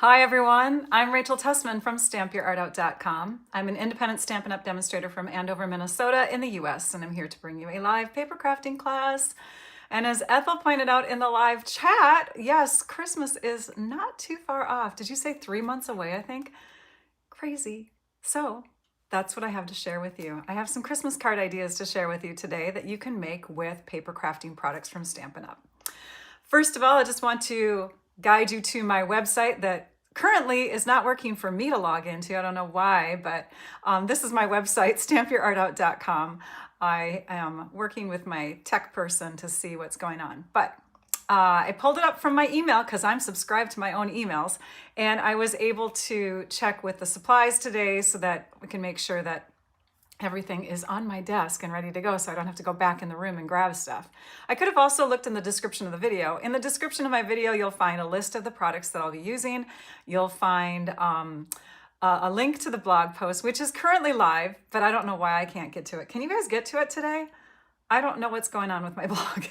Hi everyone, I'm Rachel Tessman from StampYourArtOut.com. I'm an independent Stampin' Up! Demonstrator from Andover, Minnesota in the US, and I'm here to bring you a live paper crafting class. And as Ethel pointed out in the live chat, yes, Christmas is not too far off. Did you say 3 months away, I think? Crazy. So that's what I have to share with you. I have some Christmas card ideas to share with you today that you can make with paper crafting products from Stampin' Up! First of all, I just want to guide you to my website that currently is not working for me to log into. I don't know why, but this is my website, stampyourartout.com. I am working with my tech person to see what's going on. But I pulled it up from my email because I'm subscribed to my own emails, and I was able to check with the supplies today so that we can make sure that everything is on my desk and ready to go so I don't have to go back in the room and grab stuff. I could have also looked in the description of the video. In the description of my video, you'll find a list of the products that I'll be using. You'll find a link to the blog post, which is currently live, but I don't know why I can't get to it. Can you guys get to it today? I don't know what's going on with my blog.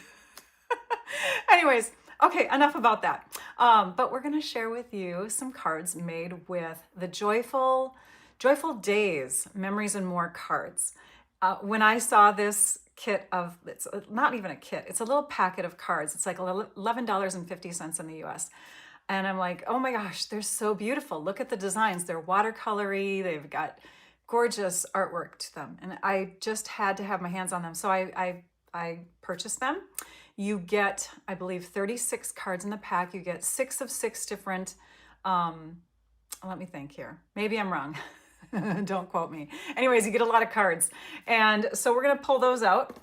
Anyways, okay, enough about that. But we're gonna share with you some cards made with the Joyful Days, Memories and More cards. When I saw this kit of, it's not even a kit, it's a little packet of cards. It's like $11.50 in the US. And I'm like, oh my gosh, they're so beautiful. Look at the designs. They're watercolory. They've got gorgeous artwork to them. And I just had to have my hands on them. So I purchased them. You get, I believe, 36 cards in the pack. You get 6 of 6 different, let me think here. Maybe I'm wrong. Don't quote me. Anyways, you get a lot of cards. And so we're going to pull those out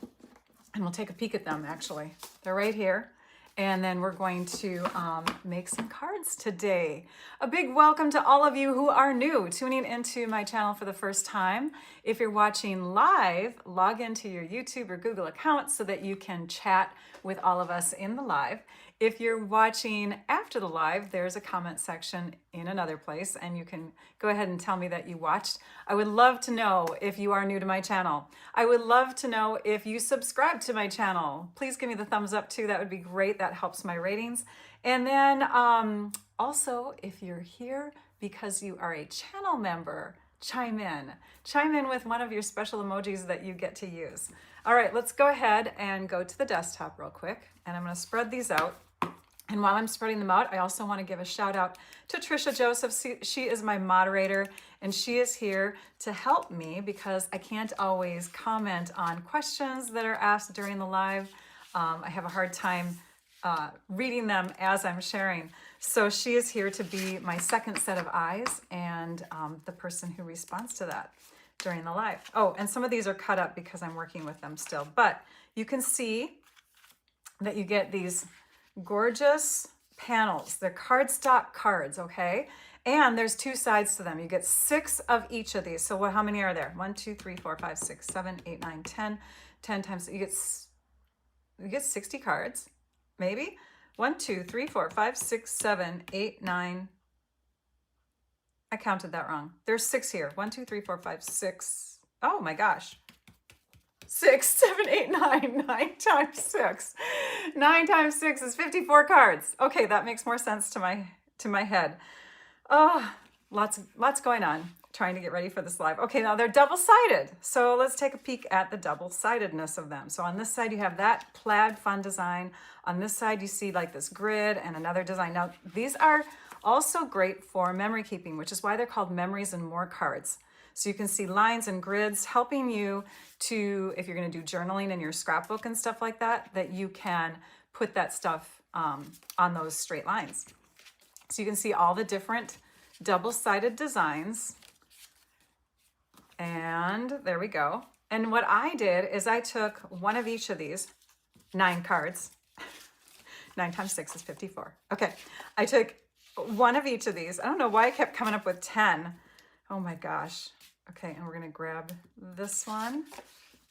and we'll take a peek at them actually. They're right here. And then we're going to make some cards today. A big welcome to all of you who are new, tuning into my channel for the first time. If you're watching live, log into your YouTube or Google account so that you can chat with all of us in the live. If you're watching after the live, there's a comment section in another place and you can go ahead and tell me that you watched. I would love to know if you are new to my channel. I would love to know if you subscribe to my channel. Please give me the thumbs up too. That would be great. That helps my ratings. And then also, if you're here because you are a channel member, chime in. Chime in with one of your special emojis that you get to use. All right, let's go ahead and go to the desktop real quick. And I'm going to spread these out. And while I'm spreading them out, I also want to give a shout out to Trisha Joseph. She is my moderator and she is here to help me because I can't always comment on questions that are asked during the live. I have a hard time reading them as I'm sharing. So she is here to be my second set of eyes and the person who responds to that during the live. Oh, and some of these are cut up because I'm working with them still, but you can see that you get these gorgeous panels. They're cardstock cards, okay? And there's 2 sides to them. You get 6 of each of these. So how many are there? 1, 2, 3, 4, 5, 6, 7, 8, 9, 10. 10 times, you get 60 cards, maybe? 1, 2, 3, 4, 5, 6, 7, 8, 9. I counted that wrong. There's 6 here. 1, 2, 3, 4, 5, 6. Oh my gosh. 6, 7, 8, 9. 9 times 6. 9 times 6 is 54 cards. Okay, that makes more sense to my head. Oh, lots going on. Trying to get ready for this live. Okay, now they're double-sided. So let's take a peek at the double-sidedness of them. So on this side you have that plaid fun design. On this side you see like this grid and another design. Now these are also great for memory keeping, which is why they're called Memories and More cards. So you can see lines and grids helping you to, if you're going to do journaling in your scrapbook and stuff like that, that you can put that stuff on those straight lines. So you can see all the different double-sided designs. And there we go. And what I did is I took one of each of these, 9 cards. 9 times 6 is 54. Okay, I took one of each of these. I don't know why I kept coming up with 10. Oh my gosh. Okay, and we're gonna grab this one,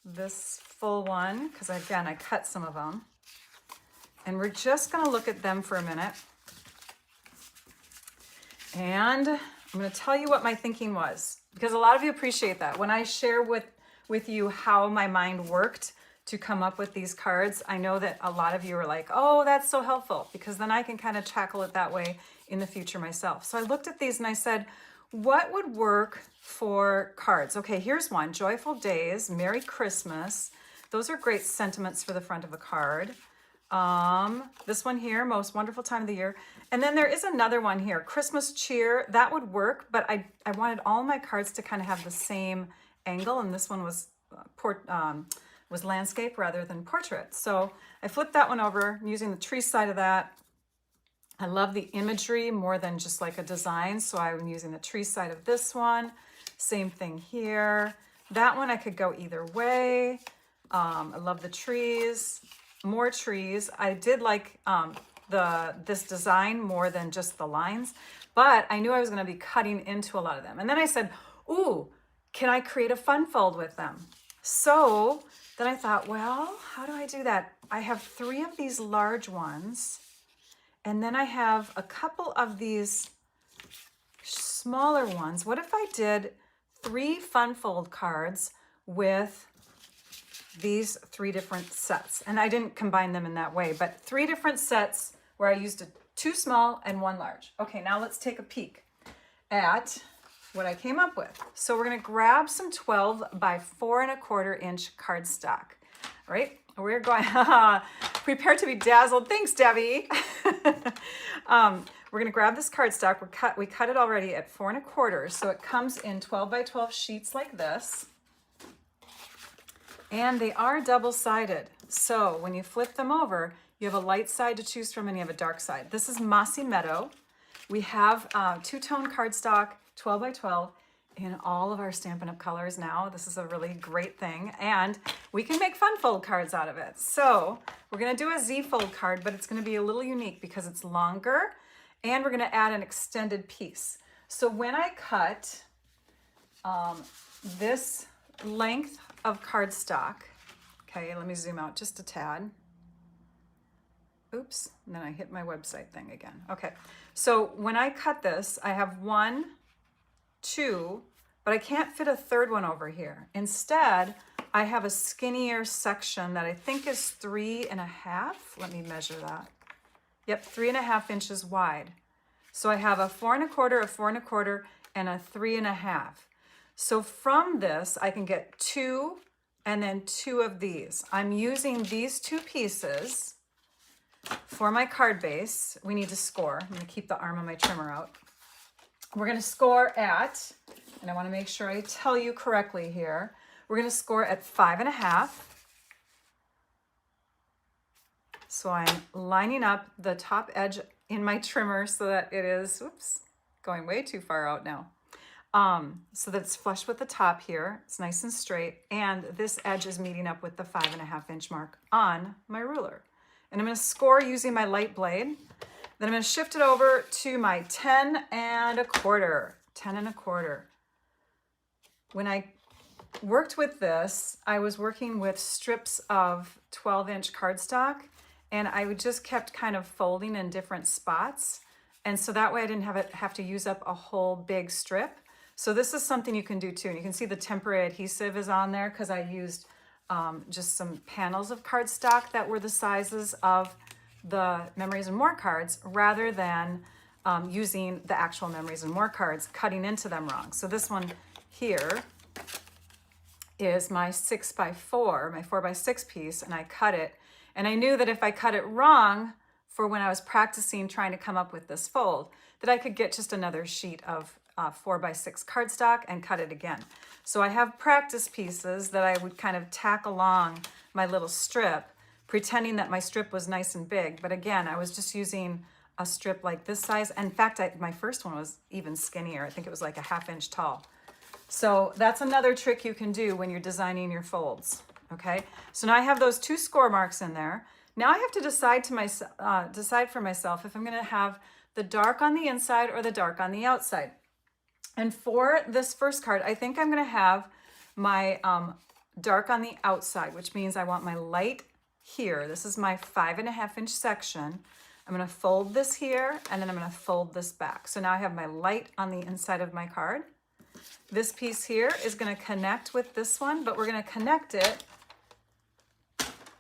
this full one, because again, I cut some of them. And we're just gonna look at them for a minute. And I'm gonna tell you what my thinking was, because a lot of you appreciate that. When I share with you how my mind worked to come up with these cards. I know that a lot of you are like, oh, that's so helpful, because then I can kind of tackle it that way in the future myself. So I looked at these and I said, what would work for cards? Okay, here's one. Joyful Days, Merry Christmas. Those are great sentiments for the front of a card. This one here, Most Wonderful Time of the Year. And then there is another one here, Christmas Cheer. That would work, but I wanted all my cards to kind of have the same angle, and this one was landscape rather than portrait. So I flipped that one over. I'm using the tree side of that. I love the imagery more than just like a design, so I'm using the tree side of this one. Same thing here. That one I could go either way. I love the trees, more trees. I did like this design more than just the lines, but I knew I was going to be cutting into a lot of them. And then I said, ooh, can I create a fun fold with them? So then I thought, well, how do I do that? I have 3 of these large ones, and then I have a couple of these smaller ones. What if I did 3 fun fold cards with these 3 different sets? And I didn't combine them in that way, but 3 different sets where I used 2 small and 1 large. Okay, now let's take a peek at what I came up with. So we're going to grab some 12 by 4 1/4 inch cardstock. All right, we're going, prepare to be dazzled. Thanks, Debbie. We're going to grab this cardstock. We cut it already at 4 1/4. So it comes in 12 by 12 sheets like this. And they are double-sided. So when you flip them over, you have a light side to choose from and you have a dark side. This is Mossy Meadow. We have 2-tone cardstock, 12 by 12, in all of our Stampin' Up! Colors now. This is a really great thing. And we can make fun fold cards out of it. So we're going to do a Z fold card, but it's going to be a little unique because it's longer, and we're going to add an extended piece. So when I cut this length of cardstock, okay, let me zoom out just a tad. Oops, and then I hit my website thing again. Okay, so when I cut this, I have 1, 2, but I can't fit a third one over here. Instead, I have a skinnier section that I think is 3 1/2. Let me measure that. Yep, 3 1/2 inches wide. So I have a 4 1/4, a 4 1/4, and a 3 1/2. So from this, I can get 2 and then 2 of these. I'm using these 2 pieces for my card base. We need to score. I'm going to keep the arm of my trimmer out. We're going to score at, and I want to make sure I tell you correctly here, we're going to score at 5 1/2. So I'm lining up the top edge in my trimmer so that it is, oops, going way too far out now. So that it's flush with the top here. It's nice and straight. And this edge is meeting up with the 5 1/2 inch mark on my ruler. And I'm going to score using my light blade. Then I'm going to shift it over to my 10 1/4. 10 1/4. When I worked with this, I was working with strips of 12-inch cardstock, and I would just kept kind of folding in different spots. And so that way I didn't have to use up a whole big strip. So this is something you can do too. And you can see the temporary adhesive is on there because I used just some panels of cardstock that were the sizes of the Memories and More cards rather than using the actual Memories and More cards, cutting into them wrong. So this one here is my 6 by 4, my 4 by 6 piece, and I cut it. And I knew that if I cut it wrong for when I was practicing trying to come up with this fold, that I could get just another sheet of 4 by 6 cardstock and cut it again. So I have practice pieces that I would kind of tack along my little strip, pretending that my strip was nice and big. But again, I was just using a strip like this size. In fact, my first one was even skinnier. I think it was like a 1/2 inch tall. So that's another trick you can do when you're designing your folds. Okay, so now I have those 2 score marks in there. Now I have to decide for myself if I'm going to have the dark on the inside or the dark on the outside. And for this first card, I think I'm going to have my dark on the outside, which means I want my light here. This is my 5 1/2 inch section. I'm going to fold this here, and then I'm going to fold this back. So now I have my light on the inside of my card. This piece here is going to connect with this one, but we're going to connect it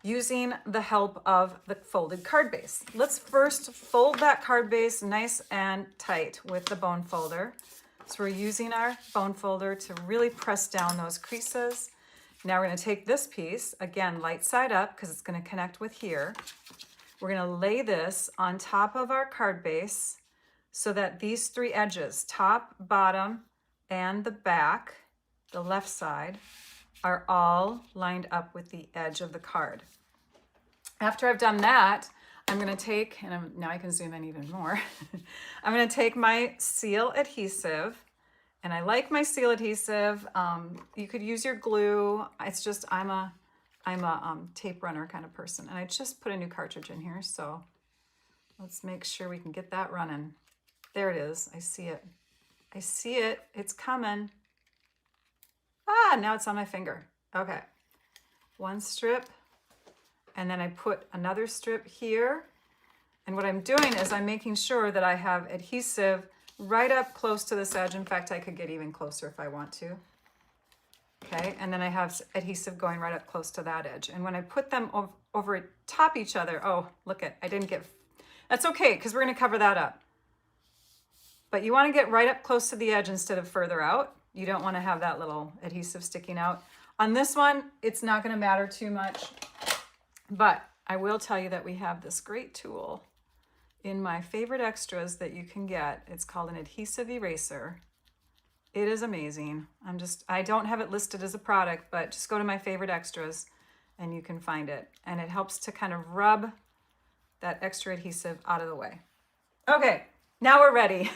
using the help of the folded card base. Let's first fold that card base nice and tight with the bone folder. So we're using our bone folder to really press down those creases. Now we're going to take this piece, again, light side up because it's going to connect with here. We're going to lay this on top of our card base so that these three edges, top, bottom, and the back, the left side, are all lined up with the edge of the card. After I've done that, I'm going to take, and now I can zoom in even more. I'm going to take my seal adhesive, and I like my seal adhesive. You could use your glue. It's just, I'm a tape runner kind of person, and I just put a new cartridge in here, so let's make sure we can get that running. There it is. I see it. I see it. It's coming. Ah, now it's on my finger. Okay. One strip, and then I put another strip here. And what I'm doing is I'm making sure that I have adhesive right up close to this edge. In fact, I could get even closer if I want to. Okay, and then I have adhesive going right up close to that edge. And when I put them over top each other, oh, look it, I didn't get, that's okay, because we're going to cover that up. But you want to get right up close to the edge instead of further out. You don't want to have that little adhesive sticking out. On this one, it's not going to matter too much, but I will tell you that we have this great tool in my favorite extras that you can get. It's called an adhesive eraser. It is amazing. I don't have it listed as a product, but just go to my favorite extras and you can find it. And it helps to kind of rub that extra adhesive out of the way. Okay, now we're ready.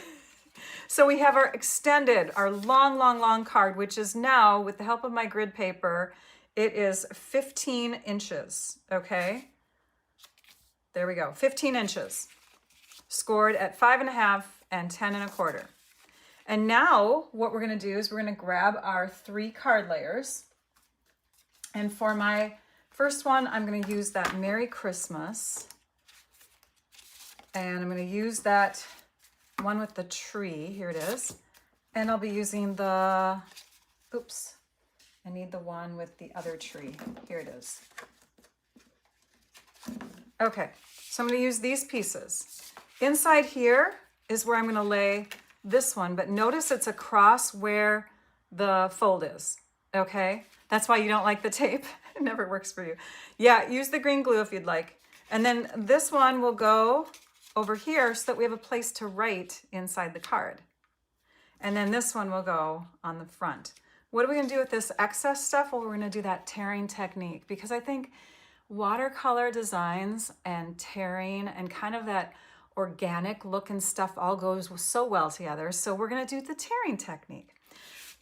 So we have our extended, our long, long, long card, which is now, with the help of my grid paper, it is 15 inches, okay? There we go, 15 inches. Scored at 5.5 and 10 1/4. And now what we're gonna do is we're gonna grab our 3 card layers. And for my first one, I'm gonna use that Merry Christmas. And I'm gonna use that one with the tree, here it is. And I'll be using the, oops, I need the one with the other tree. Here it is. Okay, so I'm gonna use these pieces. Inside here is where I'm gonna lay this one, but notice it's across where the fold is, okay? That's why you don't like the tape. It never works for you. Yeah, use the green glue if you'd like. And then this one will go over here so that we have a place to write inside the card. And then this one will go on the front. What are we gonna do with this excess stuff? Well, we're gonna do that tearing technique, because I think watercolor designs and tearing and kind of that organic look and stuff all goes so well together. So we're gonna do the tearing technique.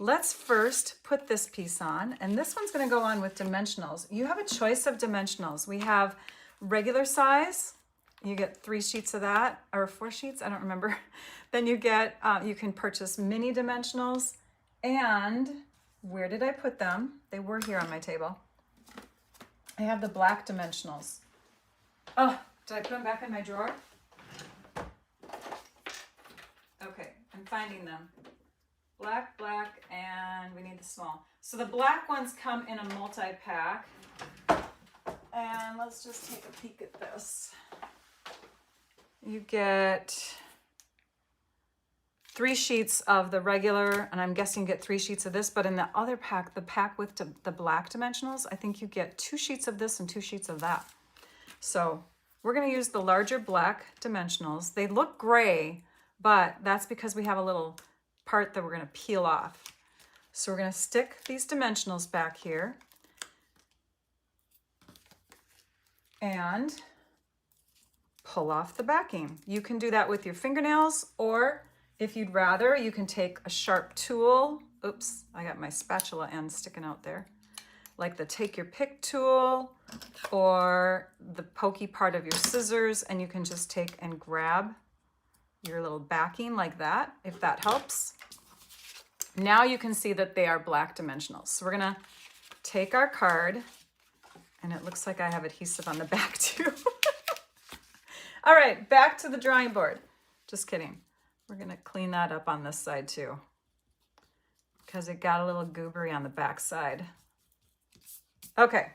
Let's first put this piece on, and this one's gonna go on with dimensionals. You have a choice of dimensionals. We have regular size, you get 3 sheets of that, or 4 sheets, I don't remember. Then you get, you can purchase mini dimensionals, and where did I put them? They were here on my table. I have the black dimensionals. Oh, did I put them back in my drawer? Okay, I'm finding them. Black, black, and we need the small. So the black ones come in a multi-pack. And let's just take a peek at this. You get 3 sheets of the regular, and I'm guessing you get 3 sheets of this, but in the other pack, the pack with the black dimensionals, I think you get 2 sheets of this and 2 sheets of that. So we're gonna use the larger black dimensionals. They look gray, but that's because we have a little part that we're gonna peel off. So we're gonna stick these dimensionals back here and pull off the backing. You can do that with your fingernails, or if you'd rather, you can take a sharp tool. Oops, I got my spatula end sticking out there. Like the take your pick tool or the pokey part of your scissors, and you can just take and grab your little backing like that, if that helps. Now you can see that they are black dimensionals. So we're gonna take our card, and it looks like I have adhesive on the back too. All right, back to the drawing board. Just kidding. We're gonna clean that up on this side too, because it got a little goobery on the back side. Okay.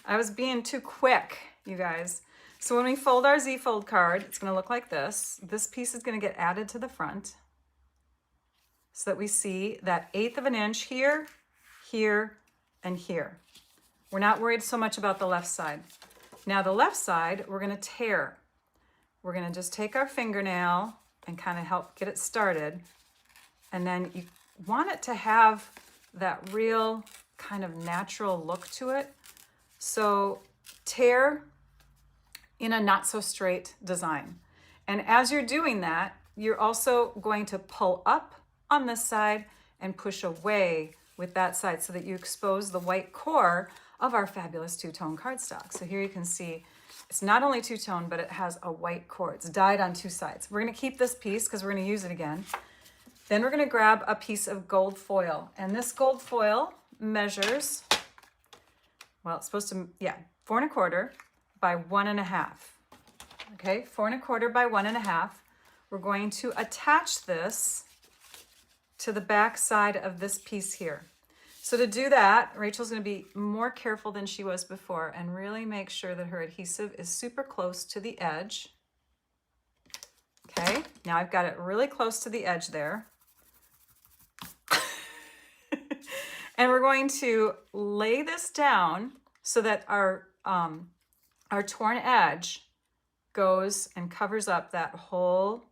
I was being too quick, you guys. So when we fold our Z-fold card, it's going to look like this. This piece is going to get added to the front so that we see that 1/8 of an inch here, here, and here. We're not worried so much about the left side. Now the left side, we're going to tear. We're going to just take our fingernail and kind of help get it started. And then you want it to have that real kind of natural look to it. So tear in a not so straight design. And as you're doing that, you're also going to pull up on this side and push away with that side so that you expose the white core of our fabulous two-tone cardstock. So here you can see it's not only two-tone, but it has a white core. It's dyed on two sides. We're going to keep this piece because we're going to use it again. Then we're going to grab a piece of gold foil. And this gold foil measures, well, it's supposed to, 4 1/4 by 1 1/2. Okay, 4 1/4 by 1 1/2. We're going to attach this to the back side of this piece here. So to do that, Rachel's going to be more careful than she was before and really make sure that her adhesive is super close to the edge. Okay, now I've got it really close to the edge there. And we're going to lay this down so that our torn edge goes and covers up that whole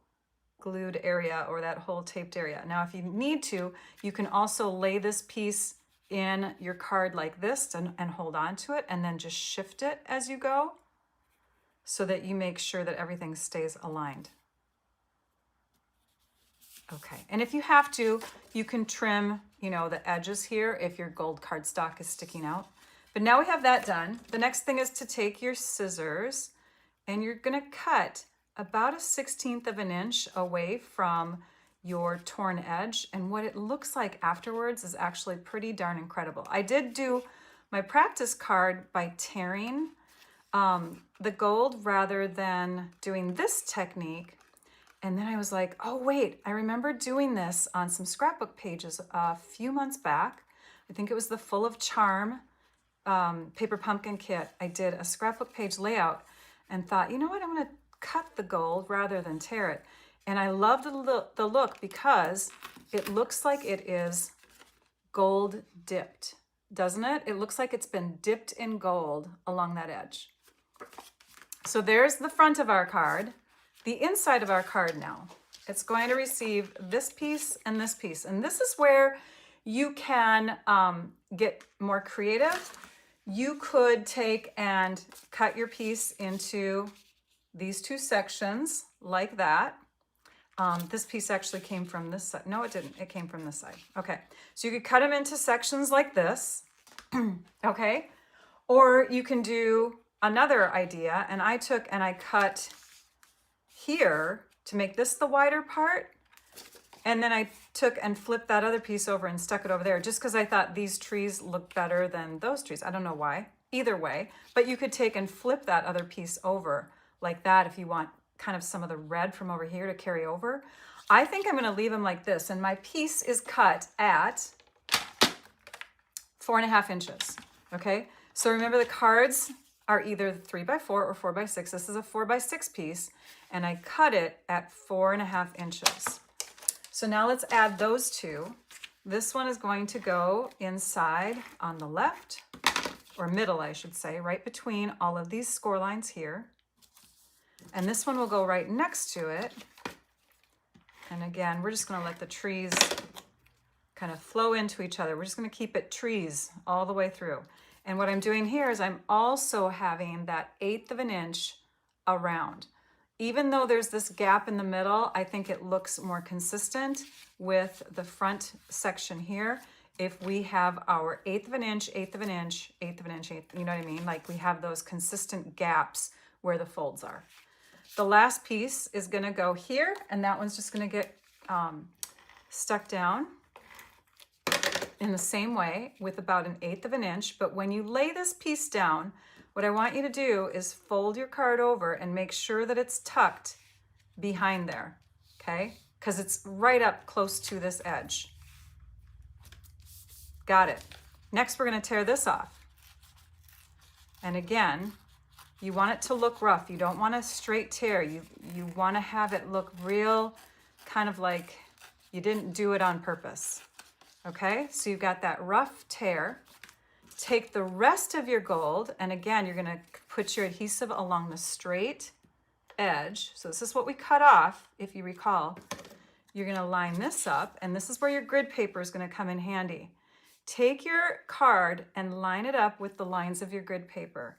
glued area or that whole taped area. Now, if you need to, you can also lay this piece in your card like this and hold on to it and then just shift it as you go so that you make sure that everything stays aligned. Okay, and if you have to, you can trim, the edges here if your gold cardstock is sticking out. But now we have that done. The next thing is to take your scissors and you're gonna cut about 1/16 of an inch away from your torn edge. And what it looks like afterwards is actually pretty darn incredible. I did do my practice card by tearing the gold rather than doing this technique. And then I was like, oh wait, I remember doing this on some scrapbook pages a few months back. I think it was the Full of Charm paper pumpkin kit. I did a scrapbook page layout and thought, you know what, I'm gonna cut the gold rather than tear it. And I love the look because it looks like it is gold dipped, doesn't it? It looks like it's been dipped in gold along that edge. So there's the front of our card. The inside of our card now, it's going to receive this piece and this piece. And this is where you can get more creative. You could take and cut your piece into these two sections like that. This piece actually came from this side. No, it didn't. It came from this side. Okay, so you could cut them into sections like this. Okay, or you can do another idea. And I took and I cut here to make this the wider part. And then I took and flipped that other piece over and stuck it over there just because I thought these trees look better than those trees. I don't know why, either way, but you could take and flip that other piece over like that if you want kind of some of the red from over here to carry over. I think I'm going to leave them like this. And my piece is cut at 4 1/2 inches. Okay. So remember the cards are either 3 by 4 or 4 by 6. This is a 4 by 6 piece and I cut it at 4 1/2 inches. So now let's add those two. This one is going to go inside on the left, or middle, I should say, right between all of these score lines here. And this one will go right next to it. And again, we're just going to let the trees kind of flow into each other. We're just going to keep it trees all the way through. And what I'm doing here is I'm also having that 1/8 of an inch around. Even though there's this gap in the middle, I think it looks more consistent with the front section here. If we have our 1/8 of an inch, 1/8 of an inch, 1/8 of an inch, you know what I mean? Like we have those consistent gaps where the folds are. The last piece is gonna go here, and that one's just gonna get stuck down in the same way with about 1/8 of an inch. But when you lay this piece down, what I want you to do is fold your card over and make sure that it's tucked behind there, okay? Because it's right up close to this edge. Got it. Next, we're going to tear this off. And again, you want it to look rough. You don't want a straight tear. You want to have it look real, kind of like you didn't do it on purpose. Okay, so you've got that rough tear. Take the rest of your gold, and again, you're going to put your adhesive along the straight edge. So this is what we cut off, if you recall. You're going to line this up, and this is where your grid paper is going to come in handy. Take your card and line it up with the lines of your grid paper.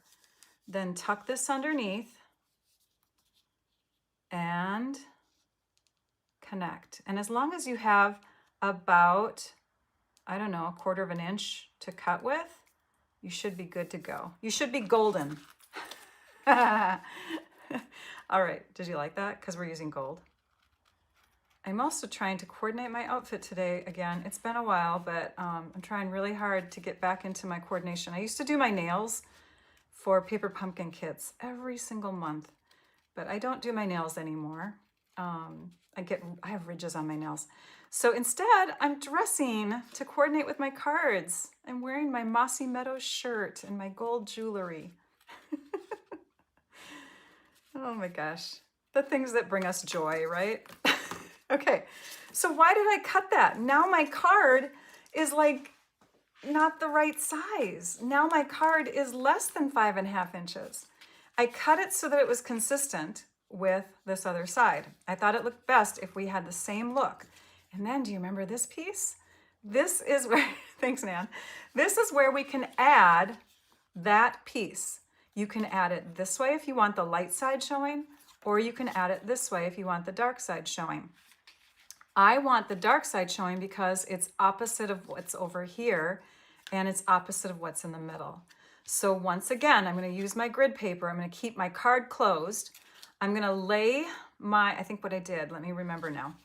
Then tuck this underneath and connect. And as long as you have about, I don't know, 1/4 of an inch to cut with, you should be good to go. You should be golden. All right, did you like that? Because we're using gold. I'm also trying to coordinate my outfit today again. It's been a while, but I'm trying really hard to get back into my coordination. I used to do my nails for paper pumpkin kits every single month, but I don't do my nails anymore. I have ridges on my nails. So instead, I'm dressing to coordinate with my cards. I'm wearing my Mossy Meadows shirt and my gold jewelry. Oh my gosh, the things that bring us joy, right? Okay, so why did I cut that? Now my card is like not the right size. Now my card is less than 5.5 inches. I cut it so that it was consistent with this other side. I thought it looked best if we had the same look. And then do you remember this piece? This is where, thanks Nan, this is where we can add that piece. You can add it this way if you want the light side showing, or you can add it this way if you want the dark side showing. I want the dark side showing because it's opposite of what's over here, and it's opposite of what's in the middle. So once again, I'm going to use my grid paper. I'm going to keep my card closed. I'm going to lay my, I think what I did, let me remember now.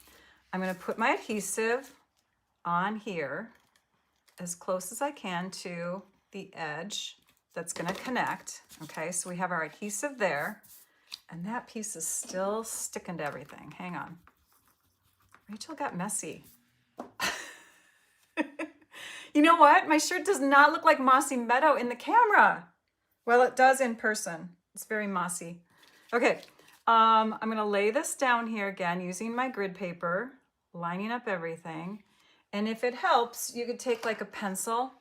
I'm going to put my adhesive on here as close as I can to the edge that's going to connect. Okay, so we have our adhesive there, and that piece is still sticking to everything. Hang on. Rachel got messy. You know what? My shirt does not look like Mossy Meadow in the camera. Well, it does in person. It's very mossy. Okay, I'm gonna lay this down here again using my grid paper, lining up everything. And if it helps, you could take like a pencil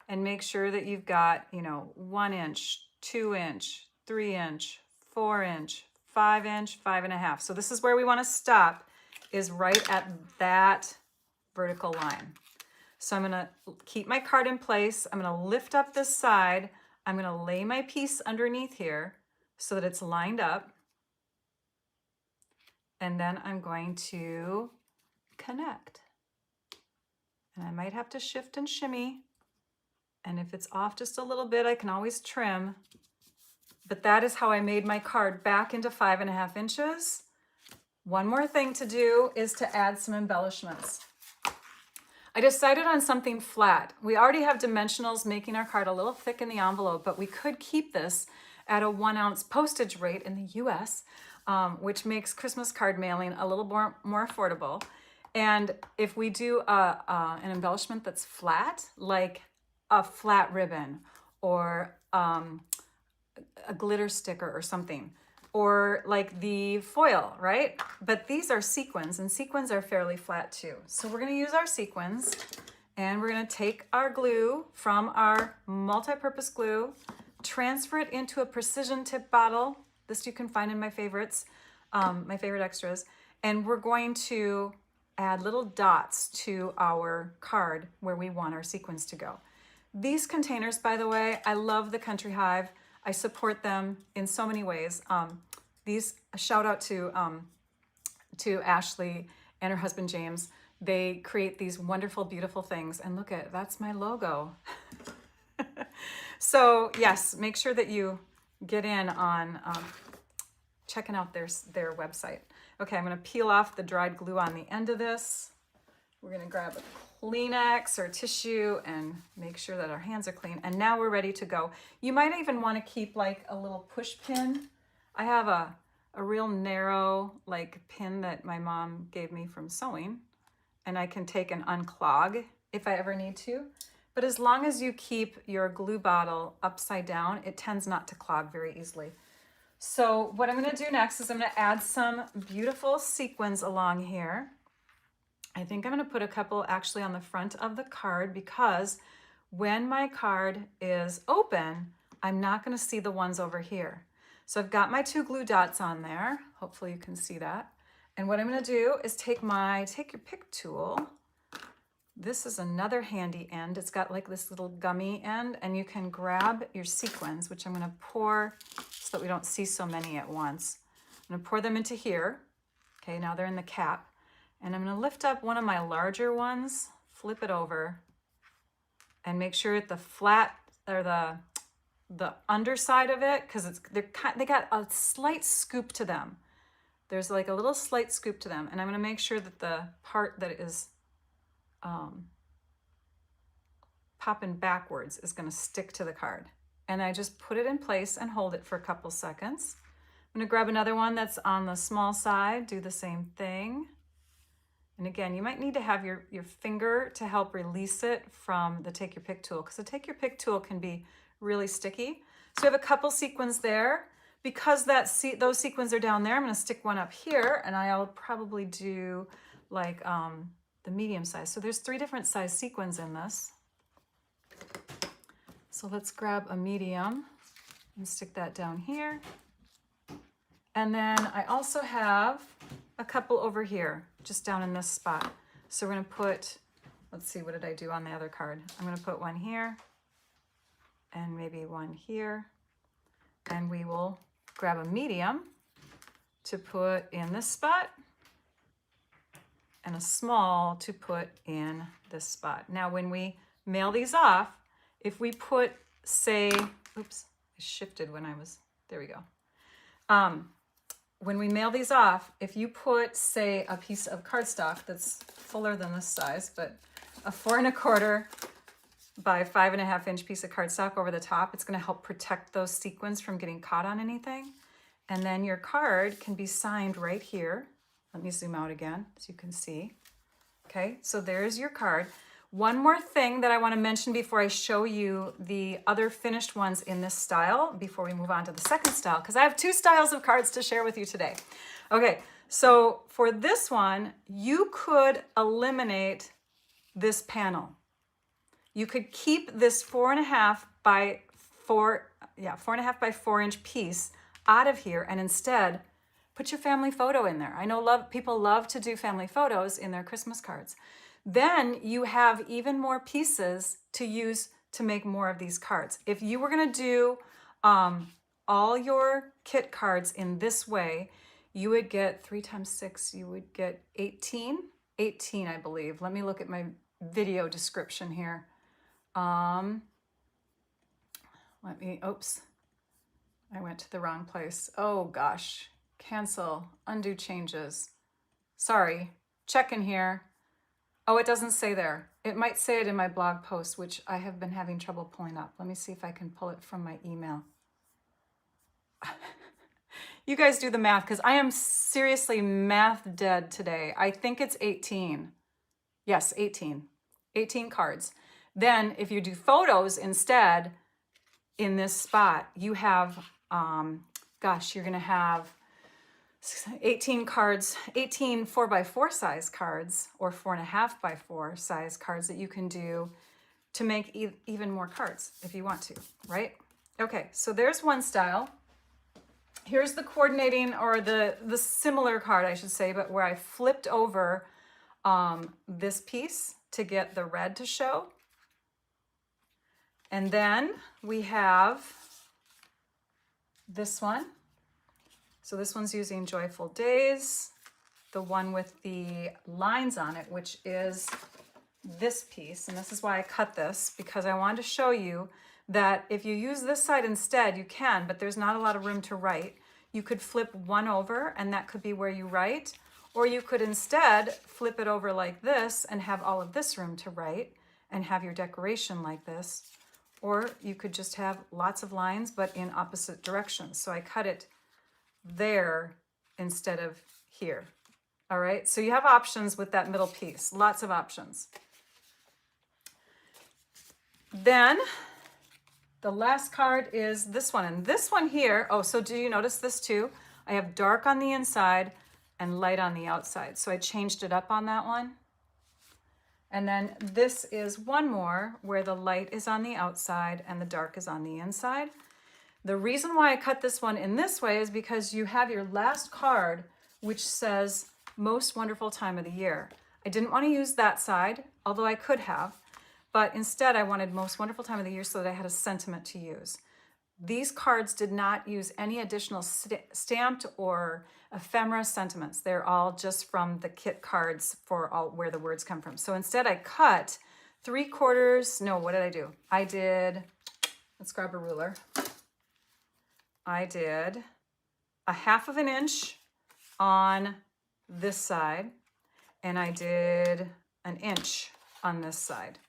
and make sure that you've got, 1 inch, 2 inch, 3 inch, 4 inch, 5 inch, 5.5. So this is where we wanna stop, is right at that vertical line. So I'm gonna keep my card in place. I'm gonna lift up this side. I'm gonna lay my piece underneath here so that it's lined up. And then I'm going to connect. And I might have to shift and shimmy. And if it's off just a little bit, I can always trim. But that is how I made my card back into 5.5 inches. One more thing to do is to add some embellishments. I decided on something flat. We already have dimensionals making our card a little thick in the envelope, but we could keep this at a 1 ounce postage rate in the US, which makes Christmas card mailing a little more affordable. And if we do an embellishment that's flat, like a flat ribbon or a glitter sticker or something, or like the foil, right? But these are sequins, and sequins are fairly flat too. So we're gonna use our sequins, and we're gonna take our glue from our multi-purpose glue, transfer it into a precision tip bottle. This you can find in my favorites, my favorite extras. And we're going to add little dots to our card where we want our sequins to go. These containers, by the way, I love the Country Hive. I support them in so many ways. A shout out to Ashley and her husband James. They create these wonderful, beautiful things. And look at, that's my logo. So yes, make sure that you get in on checking out their website. Okay, I'm gonna peel off the dried glue on the end of this. We're gonna grab a Kleenex or tissue and make sure that our hands are clean. And now we're ready to go. You might even want to keep like a little push pin. I have a real narrow like pin that my mom gave me from sewing, and I can take and unclog if I ever need to. But as long as you keep your glue bottle upside down, it tends not to clog very easily. So what I'm going to do next is I'm going to add some beautiful sequins along here. I think I'm going to put a couple actually on the front of the card, because when my card is open, I'm not going to see the ones over here. So I've got my 2 glue dots on there. Hopefully you can see that. And what I'm going to do is take your pick tool. This is another handy end. It's got like this little gummy end, and you can grab your sequins, which I'm going to pour so that we don't see so many at once. I'm going to pour them into here. Okay, now they're in the cap. And I'm going to lift up one of my larger ones, flip it over, and make sure that the flat, or the underside of it, because they got a slight scoop to them. There's like a little slight scoop to them. And I'm going to make sure that the part that is popping backwards is going to stick to the card. And I just put it in place and hold it for a couple seconds. I'm going to grab another one that's on the small side, do the same thing. And again, you might need to have your finger to help release it from the Take Your Pick tool, because the Take Your Pick tool can be really sticky. So we have a couple sequins there. Because those sequins are down there, I'm going to stick one up here, and I'll probably do like the medium size. So there's 3 different size sequins in this. So let's grab a medium and stick that down here. And then I also have a couple over here, just down in this spot. So we're going to put, let's see, what did I do on the other card? I'm going to put one here and maybe one here. And we will grab a medium to put in this spot and a small to put in this spot. Now, when we mail these off, if we put, say, oops, I shifted when I was, there we go. When we mail these off, if you put, say, a piece of cardstock that's fuller than this size, but a 4 1/4 by 5 1/2 inch piece of cardstock over the top, it's going to help protect those sequins from getting caught on anything. And then your card can be signed right here. Let me zoom out again so you can see. Okay, so there's your card. One more thing that I want to mention before I show you the other finished ones in this style, before we move on to the second style, because I have 2 styles of cards to share with you today. Okay, so for this one, you could eliminate this panel. You could keep this 4 1/2 by 4 by 4 inch piece out of here, and instead put your family photo in there. I know people love to do family photos in their Christmas cards. Then you have even more pieces to use to make more of these cards. If you were going to do all your kit cards in this way, you would get 3 times 6, you would get 18, I believe. Let me look at my video description here. Oops, I went to the wrong place. Oh gosh, cancel, undo changes. Sorry, check in here. Oh, it doesn't say there. It might say it in my blog post, which I have been having trouble pulling up. Let me see if I can pull it from my email. You guys do the math, because I am seriously math dead today. I think it's 18. Yes, 18. 18 cards. Then if you do photos instead in this spot, you have, you're going to have 18 cards, 18 4 by 4 size cards, or 4 1/2 by 4 size cards that you can do to make even more cards if you want to, right? Okay, so there's one style. Here's the coordinating, or the similar card, I should say, but where I flipped over this piece to get the red to show. And then we have this one. So this one's using Joyful Days, the one with the lines on it, which is this piece. And this is why I cut this, because I wanted to show you that if you use this side instead, you can, but there's not a lot of room to write. You could flip one over, and that could be where you write, or you could instead flip it over like this and have all of this room to write and have your decoration like this. Or you could just have lots of lines, but in opposite directions. So I cut it there instead of here. All right, so you have options with that middle piece, lots of options. Then the last card is this one. And this one here, oh, so do you notice this too? I have dark on the inside and light on the outside. So I changed it up on that one. And then this is one more where the light is on the outside and the dark is on the inside. The reason why I cut this one in this way is because you have your last card, which says most wonderful time of the year. I didn't want to use that side, although I could have, but instead I wanted most wonderful time of the year so that I had a sentiment to use. These cards did not use any additional stamped or ephemera sentiments. They're all just from the kit cards for all where the words come from. So instead I cut 3/4, no, what did I do? I did, let's grab a ruler. I did a 1/2 inch on this side, and I did 1 inch on this side.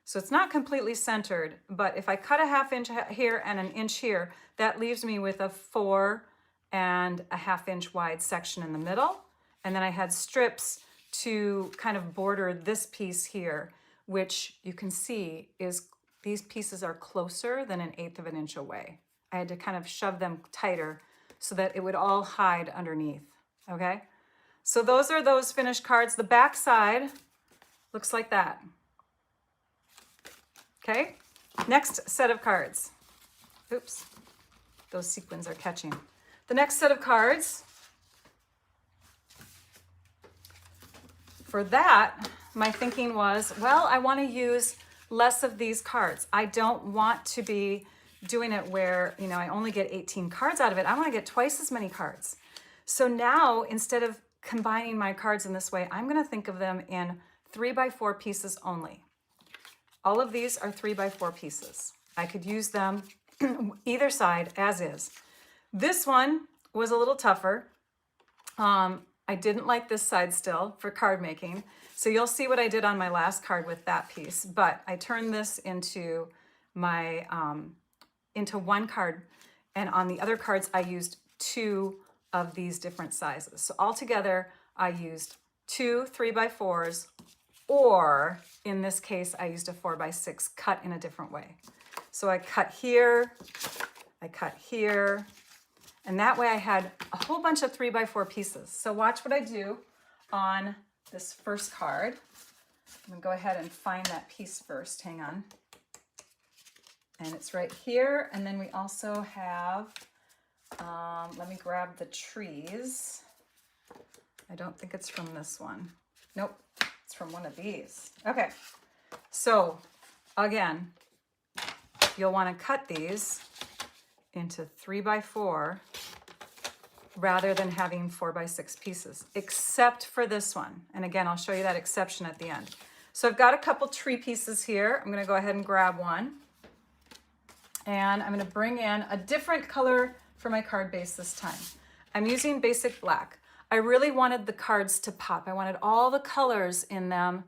So it's not completely centered, but if I cut a 1/2 inch here and 1 inch here, that leaves me with a 4 and a 1/2 inch wide section in the middle. And then I had strips to kind of border this piece here, which you can see is these pieces are closer than 1/8 inch away. I had to kind of shove them tighter so that it would all hide underneath, okay? So those are those finished cards. The back side looks like that. Okay, next set of cards. Oops, those sequins are catching. The next set of cards, for that, my thinking was, well, I want to use less of these cards. I don't want to be doing it where, you know, I only get 18 cards out of it. I want to get twice as many cards. So now, instead of combining my cards in this way, I'm going to think of them in 3x4 pieces only. All of these are 3x4 pieces. I could use them either side as is. This one was a little tougher. I didn't like this side still for card making. So you'll see what I did on my last card with that piece, but I turned this into my, into one card, and on the other cards, I used 2 of these different sizes. So altogether, I used 2 3x4s, or in this case, I used a 4x6 cut in a different way. So I cut here, and that way I had a whole bunch of 3x4 pieces. So watch what I do on this first card. I'm gonna go ahead and find that piece first, hang on. And it's right here, and then we also have, let me grab the trees. I don't think it's from this one. Nope. It's from one of these. Okay, so again, you'll want to cut these into 3x4 rather than having 4x6 pieces, except for this one. And again, I'll show you that exception at the end. So I've got a couple tree pieces here. I'm going to go ahead and grab one. And I'm going to bring in a different color for my card base this time. I'm using basic black. I really wanted the cards to pop. I wanted all the colors in them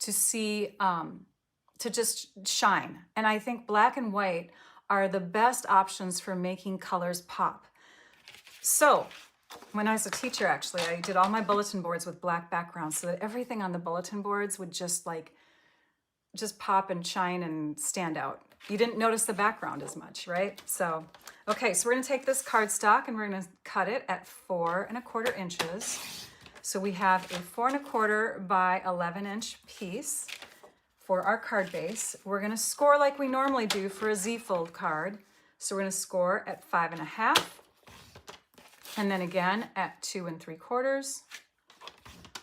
to see, to just shine. And I think black and white are the best options for making colors pop. So when I was a teacher, actually, I did all my bulletin boards with black backgrounds so that everything on the bulletin boards would just pop and shine and stand out. You didn't notice the background as much, right? So, okay, so we're gonna take this cardstock and we're gonna cut it at 4 1/4 inches. So we have a 4 1/4 by 11 inch piece for our card base. We're gonna score like we normally do for a Z-fold card. So we're gonna score at 5 1/2, and then again at 2 3/4.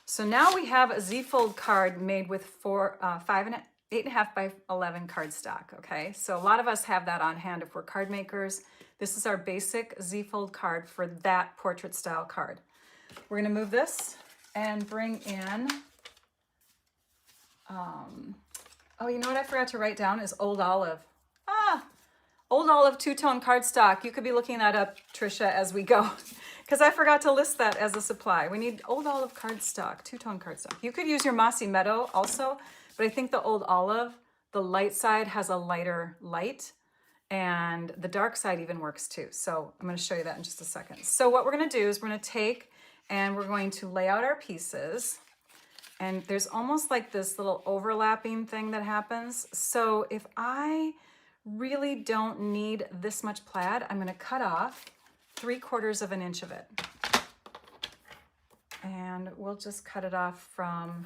So now we have a Z-fold card made with 8.5 by 11 cardstock, okay? So a lot of us have that on hand if we're card makers. This is our basic Z-fold card for that portrait style card. We're gonna move this and bring in, oh, you know what I forgot to write down is Old Olive. Old Olive 2-tone cardstock. You could be looking that up, Trisha, as we go, because I forgot to list that as a supply. We need Old Olive cardstock, 2-tone cardstock. You could use your Mossy Meadow also, but I think the Old Olive, the light side has a lighter light, and the dark side even works too. So I'm going to show you that in just a second. So what we're going to do is we're going to take and we're going to lay out our pieces. And there's almost like this little overlapping thing that happens. So if I really don't need this much plaid, I'm going to cut off 3/4 of an inch of it. And we'll just cut it off from,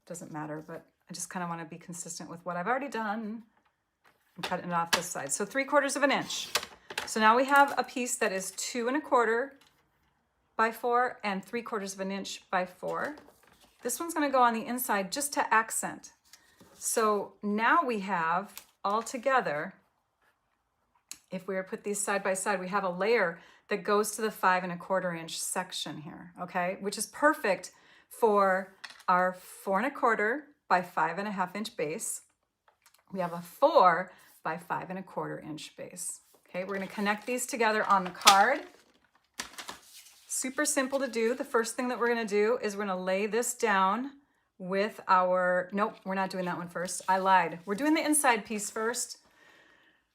doesn't matter, but I just kind of want to be consistent with what I've already done. I'm cutting it off this side. So 3/4 of an inch. So now we have a piece that is 2 1/4 by 4 and 3/4 of an inch by 4. This one's going to go on the inside just to accent. So now we have all together, if we were to put these side by side, we have a layer that goes to the 5 1/4 inch section here, okay? Which is perfect for our 4 1/4 by 5 1/2 inch base. We have a 4 by 5 1/4 inch base. Okay, we're going to connect these together on the card. Super simple to do. The first thing that we're going to do is we're going to lay this down with our, nope, we're not doing that one first. I lied. We're doing the inside piece first.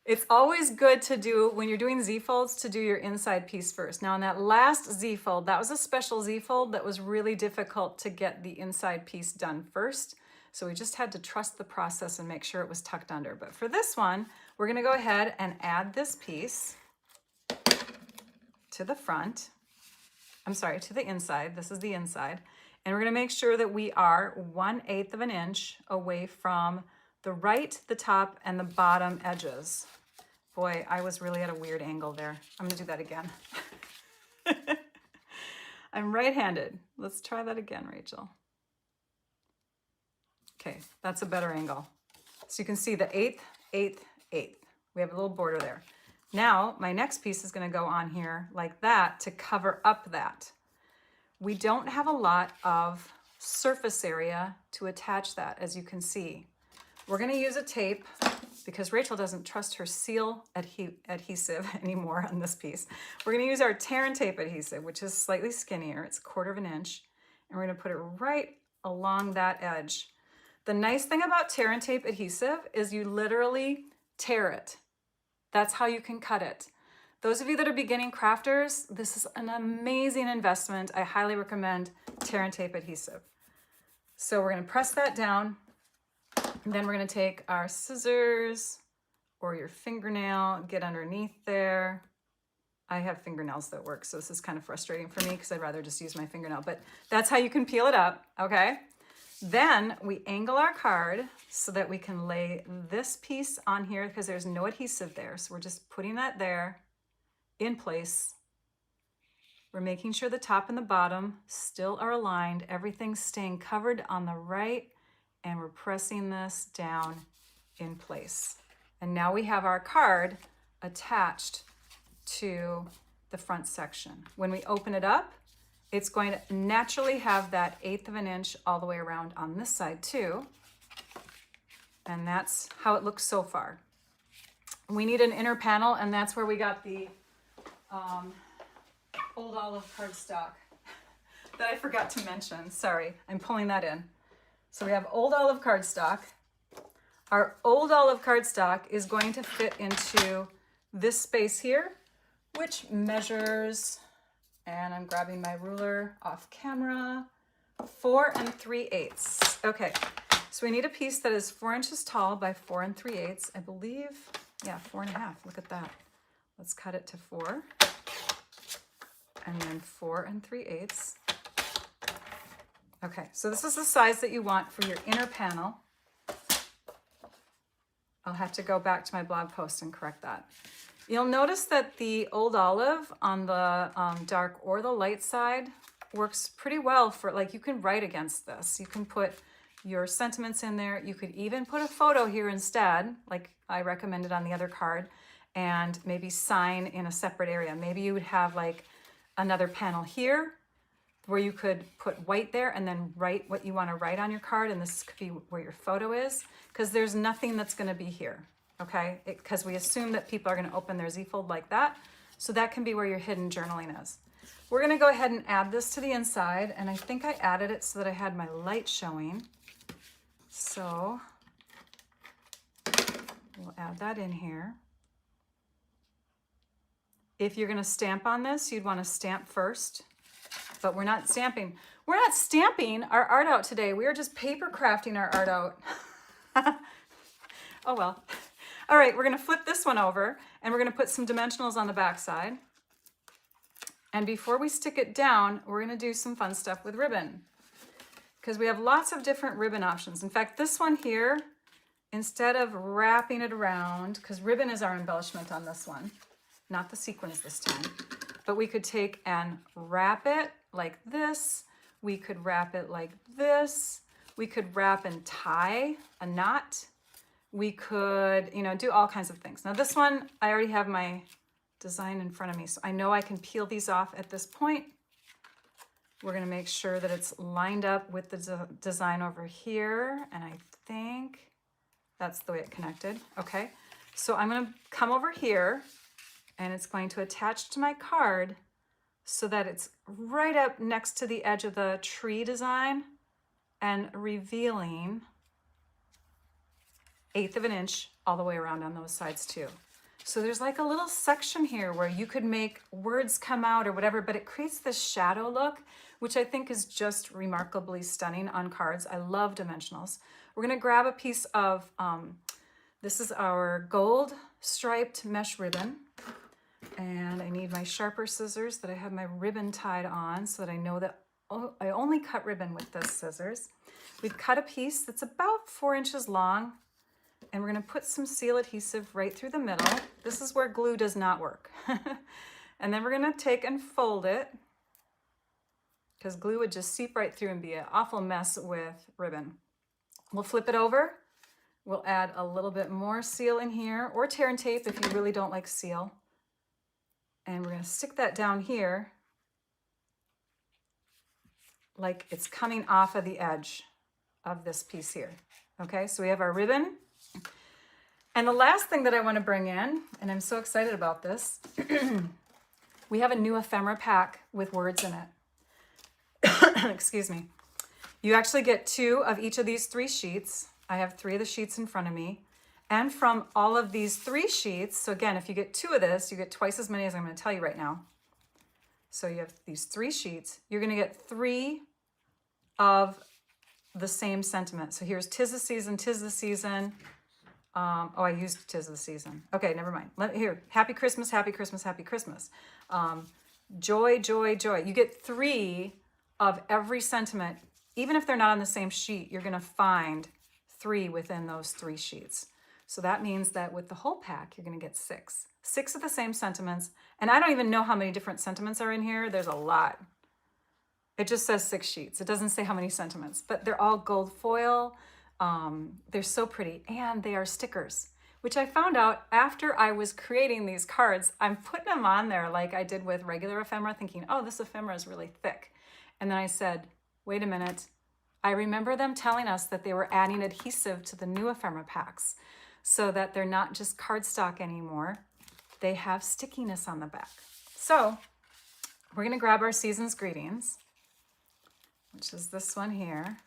It's always good to do, when you're doing Z-folds, to do your inside piece first. Now on that last Z-fold, that was a special Z-fold that was really difficult to get the inside piece done first. So we just had to trust the process and make sure it was tucked under. But for this one, we're going to go ahead and add this piece to the front. I'm sorry, to the inside. This is the inside. And we're going to make sure that we are 1/8 of an inch away from the right, the top, and the bottom edges. Boy, I was really at a weird angle there. I'm going to do that again. I'm right-handed. Let's try that again, Rachel. Okay, that's a better angle. So you can see the 1/8, 1/8, 1/8. We have a little border there. Now, my next piece is going to go on here like that to cover up that. We don't have a lot of surface area to attach that, as you can see. We're going to use a tape because Rachel doesn't trust her seal adhesive anymore on this piece. We're going to use our tear and tape adhesive, which is slightly skinnier. It's 1/4 of an inch. And we're going to put it right along that edge. The nice thing about tear and tape adhesive is you literally tear it. That's how you can cut it. Those of you that are beginning crafters, this is an amazing investment. I highly recommend tear and tape adhesive. So we're going to press that down. And then we're going to take our scissors or your fingernail, get underneath there. I have fingernails that work, so this is kind of frustrating for me because I'd rather just use my fingernail. But that's how you can peel it up, okay? Then we angle our card so that we can lay this piece on here because there's no adhesive there. So we're just putting that there in place. We're making sure the top and the bottom still are aligned. Everything's staying covered on the right, and we're pressing this down in place. And now we have our card attached to the front section. When we open it up, it's going to naturally have that 1/8 of an inch all the way around on this side too. And that's how it looks so far. We need an inner panel, and that's where we got the Old Olive cardstock that I forgot to mention. Sorry, I'm pulling that in. So we have Old Olive cardstock. Our Old Olive cardstock is going to fit into this space here, which measures, and I'm grabbing my ruler off camera, 4 3/8. Okay, so we need a piece that is 4 inches tall by 4 3/8. I believe, yeah, 4 1/2. Look at that. Let's cut it to 4. And then 4 3/8. Okay, so this is the size that you want for your inner panel. I'll have to go back to my blog post and correct that. You'll notice that the Old Olive on the dark or the light side works pretty well for, like, you can write against this. You can put your sentiments in there. You could even put a photo here instead, like I recommended on the other card, and maybe sign in a separate area. Maybe you would have like another panel here where you could put white there and then write what you want to write on your card, and this could be where your photo is, because there's nothing that's going to be here, okay? Because we assume that people are going to open their Z-fold like that, so that can be where your hidden journaling is. We're going to go ahead and add this to the inside, and I think I added it so that I had my light showing. So we'll add that in here. If you're going to stamp on this, you'd want to stamp first. but we're not stamping. We're not stamping our art out today. We are just paper crafting our art out. Oh well. All right, we're gonna flip this one over and we're gonna put some dimensionals on the back side. And before we stick it down, we're gonna do some fun stuff with ribbon because we have lots of different ribbon options. In fact, this one here, instead of wrapping it around, because ribbon is our embellishment on this one, not the sequins this time, but we could take and wrap it like this. We could wrap it like this. We could wrap and tie a knot. We could, you know, do all kinds of things. Now this one, I already have my design in front of me, so I know I can peel these off at this point. We're gonna make sure that it's lined up with the design over here, and I think that's the way it connected. Okay, so I'm gonna come over here, and it's going to attach to my card so that it's right up next to the edge of the tree design and revealing 1/8 of an inch all the way around on those sides too. So there's like a little section here where you could make words come out or whatever, but it creates this shadow look, which I think is just remarkably stunning on cards. I love dimensionals. We're gonna grab a piece of, this is our gold striped mesh ribbon. And I need my sharper scissors that I have my ribbon tied on so that I know that I only cut ribbon with this scissors. We've cut a piece that's about 4 inches long, and we're gonna put some seal adhesive right through the middle. This is where glue does not work. And then we're gonna take and fold it, because glue would just seep right through and be an awful mess with ribbon. We'll flip it over. We'll add a little bit more seal in here, or tear and tape if you really don't like seal. And we're gonna stick that down here like it's coming off of the edge of this piece here. Okay, so we have our ribbon. And the last thing that I wanna bring in, and I'm so excited about this, we have a new ephemera pack with words in it. Excuse me. You actually get 2 of each of these 3 sheets. I have 3 of the sheets in front of me. And from all of these 3 sheets, so again, if you get 2 of this, you get twice as many as I'm gonna tell you right now. So you have these 3 sheets. You're gonna get 3 of the same sentiment. So here's 'tis the season, 'tis the season. Oh, I used 'tis the season. Okay, never mind. Here, happy Christmas, happy Christmas, happy Christmas. Joy, joy, joy. You get 3 of every sentiment. Even if they're not on the same sheet, you're gonna find 3 within those 3 sheets. So that means that with the whole pack, you're gonna get 6. 6 of the same sentiments. And I don't even know how many different sentiments are in here. There's a lot. It just says 6 sheets. It doesn't say how many sentiments, but they're all gold foil. They're so pretty, and they are stickers, which I found out after I was creating these cards. I'm putting them on there like I did with regular ephemera, thinking, oh, this ephemera is really thick. And then I said, wait a minute. I remember them telling us that they were adding adhesive to the new ephemera packs so that they're not just cardstock anymore. They have stickiness on the back. So we're gonna grab our Season's Greetings, which is this one here.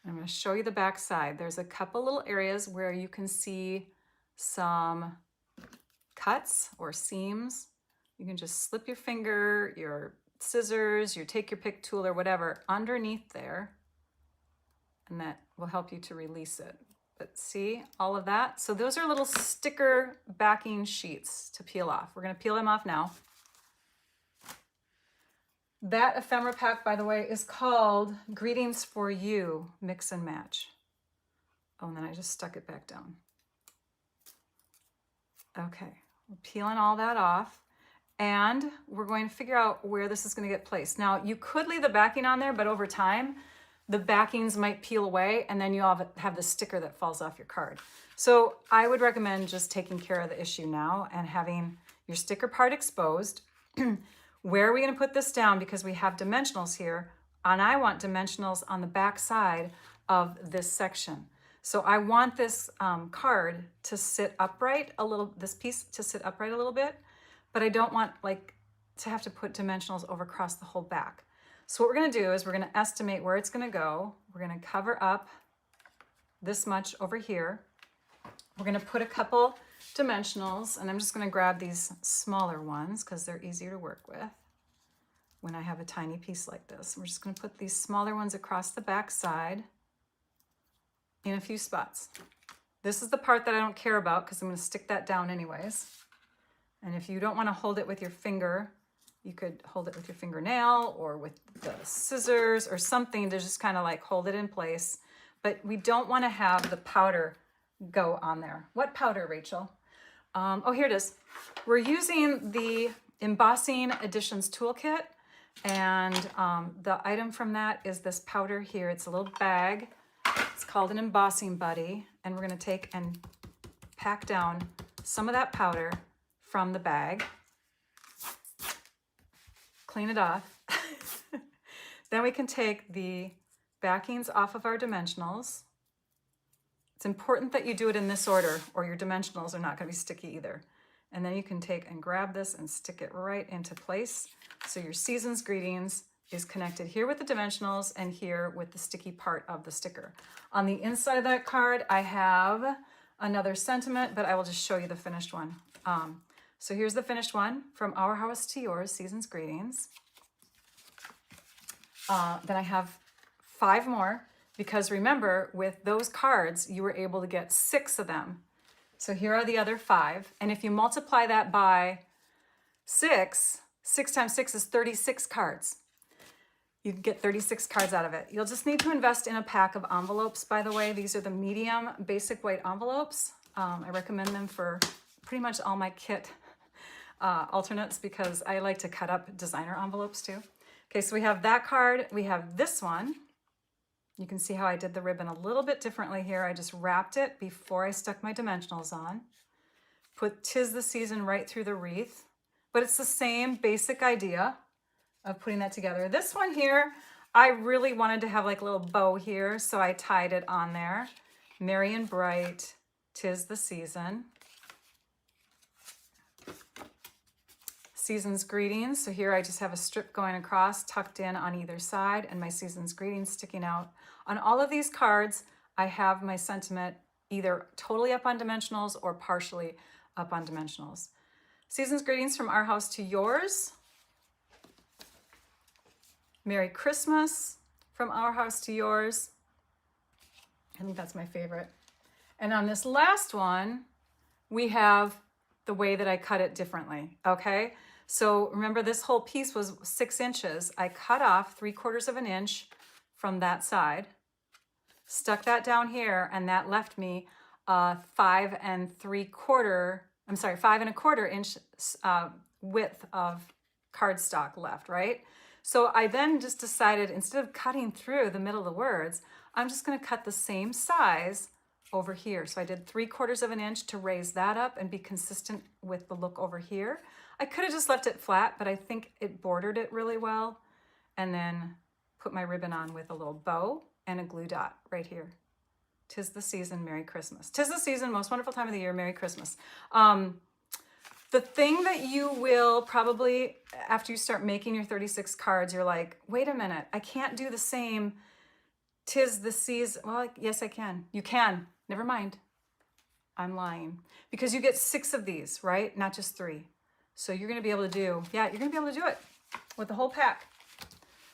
I'm going to show you the back side. There's a couple little areas where you can see some cuts or seams. You can just slip your finger, your scissors, you take your pick tool or whatever underneath there, and that will help you to release it. But see all of that? So those are little sticker backing sheets to peel off. We're going to peel them off now. That ephemera pack, by the way, is called Greetings for You, Mix and Match. Oh, and then I just stuck it back down. Okay, we're peeling all that off, and we're going to figure out where this is going to get placed. Now, you could leave the backing on there, but over time, the backings might peel away, and then you have the sticker that falls off your card. So I would recommend just taking care of the issue now and having your sticker part exposed. Where are we going to put this down? Because we have dimensionals here, and I want dimensionals on the back side of this section. So I want this card to sit upright a little, this piece to sit upright a little bit, but I don't want to have to put dimensionals over across the whole back. So what we're going to do is we're going to estimate where it's going to go. We're going to cover up this much over here. We're going to put a couple dimensionals, and I'm just going to grab these smaller ones because they're easier to work with. when I have a tiny piece like this. We're just going to put these smaller ones across the back side in a few spots. This is the part that I don't care about because I'm going to stick that down anyways. And if you don't want to hold it with your finger, you could hold it with your fingernail or with the scissors or something to just kind of like hold it in place. But we don't want to have the powder go on there. What powder, Rachel? Oh, here it is. We're using the Embossing Additions Toolkit, and the item from that is this powder here. It's a little bag. It's called an embossing buddy, and we're going to take and pack down some of that powder from the bag. Clean it off. Then we can take the backings off of our dimensionals. It's important that you do it in this order or your dimensionals are not going to be sticky either. And then you can take and grab this and stick it right into place. So your Season's Greetings is connected here with the dimensionals and here with the sticky part of the sticker. On the inside of that card, I have another sentiment, but I will just show you the finished one. So here's the finished one, From Our House to Yours, Season's Greetings. Then I have 5 more, because remember, with those cards, you were able to get 6 of them. So here are the other 5. And if you multiply that by 6, 6 times 6 is 36 cards. You can get 36 cards out of it. You'll just need to invest in a pack of envelopes, by the way. These are the medium basic white envelopes. I recommend them for pretty much all my kit alternates because I like to cut up designer envelopes too. Okay, so we have that card. We have this one. You can see how I did the ribbon a little bit differently here. I just wrapped it before I stuck my dimensionals on. Put 'Tis the Season right through the wreath. But it's the same basic idea of putting that together. This one here, I really wanted to have like a little bow here, so I tied it on there. Merry and bright, 'tis the season. Season's Greetings. So here I just have a strip going across, tucked in on either side, and my Season's Greetings sticking out. On all of these cards, I have my sentiment either totally up on dimensionals or partially up on dimensionals. Season's Greetings From Our House to Yours. Merry Christmas From Our House to Yours. I think that's my favorite. And on this last one, we have the way that I cut it differently, okay? So remember, this whole piece was 6 inches. I cut off 3/4 of an inch from that side, stuck that down here, and that left me 5 1/4 inch width of cardstock left, right? So I then just decided, instead of cutting through the middle of the words, I'm just going to cut the same size over here. So I did 3/4 of an inch to raise that up and be consistent with the look over here. I could have just left it flat, but I think it bordered it really well. And then put my ribbon on with a little bow and a glue dot right here. 'Tis the season, Merry Christmas. 'Tis the season, most wonderful time of the year, Merry Christmas. The thing that you will probably, after you start making your 36 cards, you're like, wait a minute, I can't do the same 'tis the season. Well, yes, I can. You can. Never mind. I'm lying. Because you get 6 of these, right? Not just 3. So you're going to be able to do, you're going to be able to do it with the whole pack.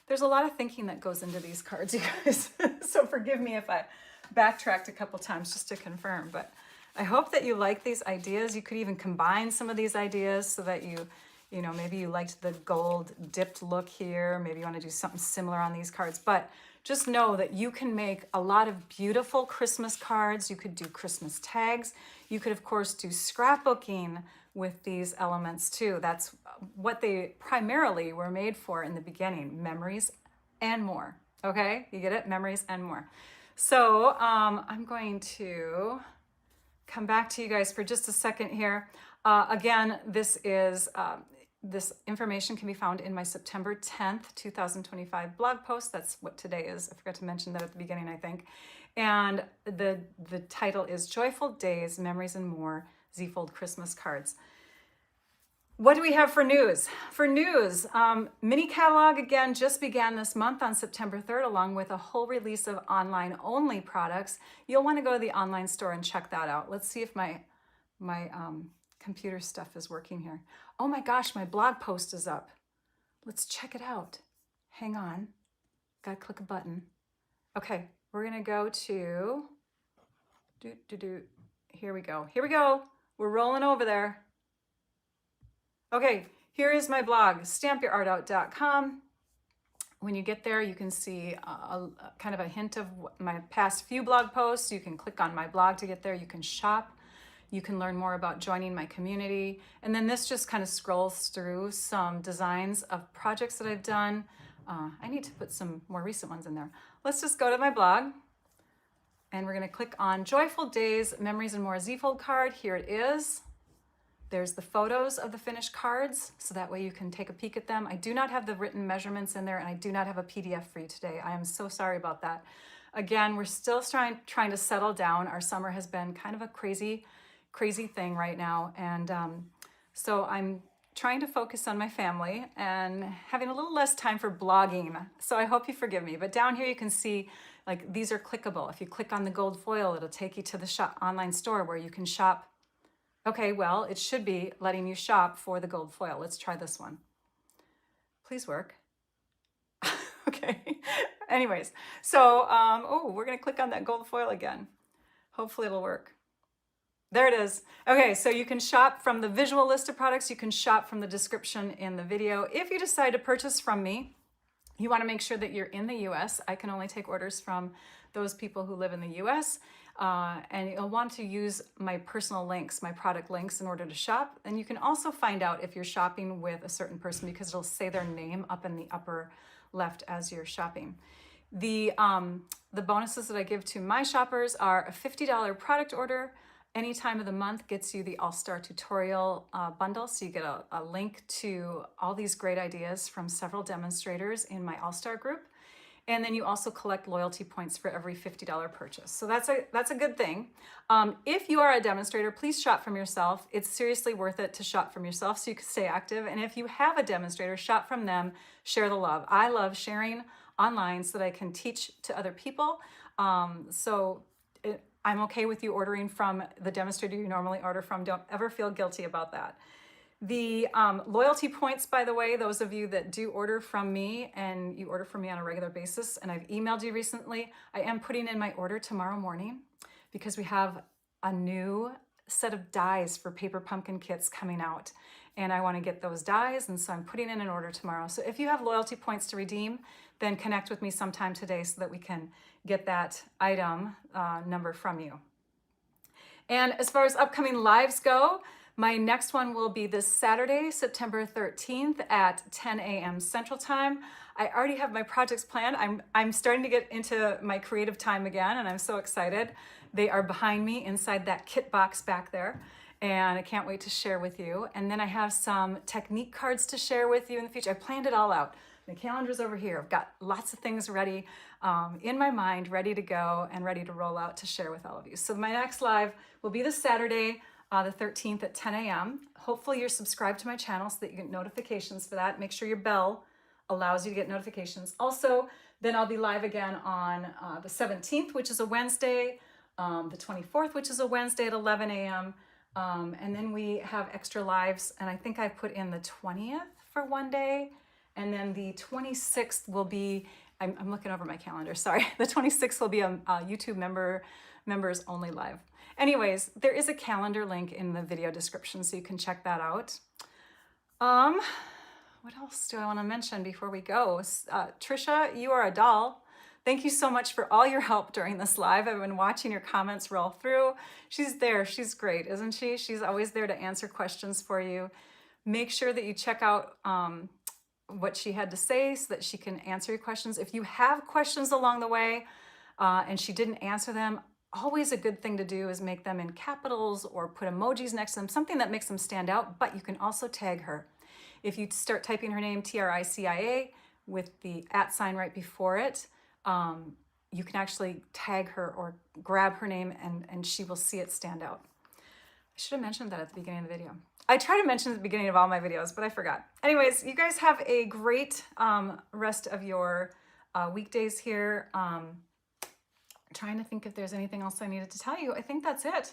There's a lot of thinking that goes into these cards, you guys. So forgive me if I backtracked a couple times just to confirm. But I hope that you like these ideas. You could even combine some of these ideas so that you know, maybe you liked the gold dipped look here. Maybe you want to do something similar on these cards. But just know that you can make a lot of beautiful Christmas cards. You could do Christmas tags. You could, of course, do scrapbooking with these elements too. That's what they primarily were made for in the beginning, memories and more. Okay, you get it? Memories and more. So I'm going to come back to you guys for just a second here. Again, this information can be found in my September 10th, 2025 blog post. That's what today is. I forgot to mention that at the beginning, I think. And the title is Joyful Days, Memories and More, Z-Fold Christmas Cards. What do we have for news? For news, mini catalog again just began this month on September 3rd, along with a whole release of online-only products. You'll want to go to the online store and check that out. Let's see if my computer stuff is working here. Oh my gosh, my blog post is up. Let's check it out. Hang on. Gotta click a button. Okay, we're gonna go to, here we go. Here we go. We're rolling over there. Okay, here is my blog, stampyourartout.com. When you get there, you can see kind of a hint of my past few blog posts. You can click on my blog to get there. You can shop. You can learn more about joining my community. And then this just kind of scrolls through some designs of projects that I've done. I need to put some more recent ones in there. Let's just go to my blog. And we're going to click on Joyful Days, Memories and More Z-fold card. Here it is. There's the photos of the finished cards, so that way you can take a peek at them. I do not have the written measurements in there, and I do not have a PDF for you today. I am so sorry about that. Again, we're still trying to settle down. Our summer has been kind of a crazy thing right now, and so I'm trying to focus on my family and having a little less time for blogging. So I hope you forgive me. But down here you can see, like, these are clickable. If you click on the gold foil, it'll take you to the online store where you can shop. Okay, well, it should be letting you shop for the gold foil. Let's try this one. Please work. Okay. Anyways, so, we're gonna click on that gold foil again. Hopefully it'll work. There it is. Okay, so you can shop from the visual list of products. You can shop from the description in the video. If you decide to purchase from me, you wanna make sure that you're in the US. I can only take orders from those people who live in the US. And you'll want to use my personal links, my product links, in order to shop. And you can also find out if you're shopping with a certain person because it'll say their name up in the upper left as you're shopping. The bonuses that I give to my shoppers are a $50 product order. Any time of the month gets you the All-Star Tutorial bundle. So you get a link to all these great ideas from several demonstrators in my All-Star group. And then you also collect loyalty points for every $50 purchase. So that's a good thing. If you are a demonstrator, please shop from yourself. It's seriously worth it to shop from yourself so you can stay active. And if you have a demonstrator, shop from them, share the love. I love sharing online so that I can teach to other people. I'm okay with you ordering from the demonstrator you normally order from. Don't ever feel guilty about that. The loyalty points, by the way, those of you that do order from me and you order from me on a regular basis, and I've emailed you recently, I am putting in my order tomorrow morning because we have a new set of dies for paper pumpkin kits coming out. And I want to get those dies, and so I'm putting in an order tomorrow. So if you have loyalty points to redeem, then connect with me sometime today so that we can get that item number from you. And as far as upcoming lives go, my next one will be this Saturday, September 13th at 10 a.m. Central Time. I already have my projects planned. I'm starting to get into my creative time again, and I'm so excited. They are behind me inside that kit box back there, and I can't wait to share with you. And then I have some technique cards to share with you in the future. I planned it all out. The calendar's over here. I've got lots of things ready in my mind, ready to go and ready to roll out to share with all of you. So my next live will be this Saturday, the 13th at 10 a.m. Hopefully you're subscribed to my channel so that you get notifications for that. Make sure your bell allows you to get notifications. Also, then I'll be live again on the 17th, which is a Wednesday, the 24th, which is a Wednesday at 11 a.m. And then we have extra lives, and I think I put in the 20th for one day, and then the 26th will be, I'm looking over my calendar, sorry. The 26th will be a YouTube members only live. Anyways, there is a calendar link in the video description, so you can check that out. What else do I want to mention before we go? Trisha, you are a doll. Thank you so much for all your help during this live. I've been watching your comments roll through. She's there. She's great, isn't she? She's always there to answer questions for you. Make sure that you check out what she had to say so that she can answer your questions. If you have questions along the way and she didn't answer them, always a good thing to do is make them in capitals or put emojis next to them, something that makes them stand out, but you can also tag her. If you start typing her name, TRICIA, with the @ sign right before it, you can actually tag her or grab her name and she will see it stand out. I should have mentioned that at the beginning of the video. I try to mention at the beginning of all my videos, but I forgot. Anyways, you guys have a great rest of your weekdays here. Trying to think if there's anything else I needed to tell you. I think that's it.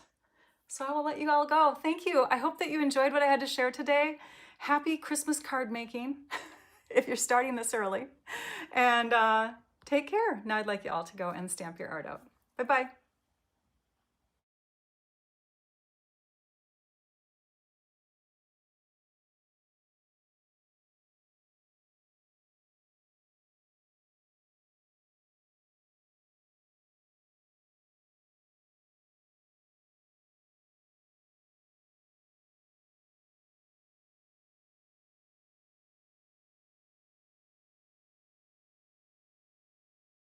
So I will let you all go. Thank you. I hope that you enjoyed what I had to share today. Happy Christmas card making. if you're starting this early. And take care. Now I'd like you all to go and stamp your art out. Bye-bye.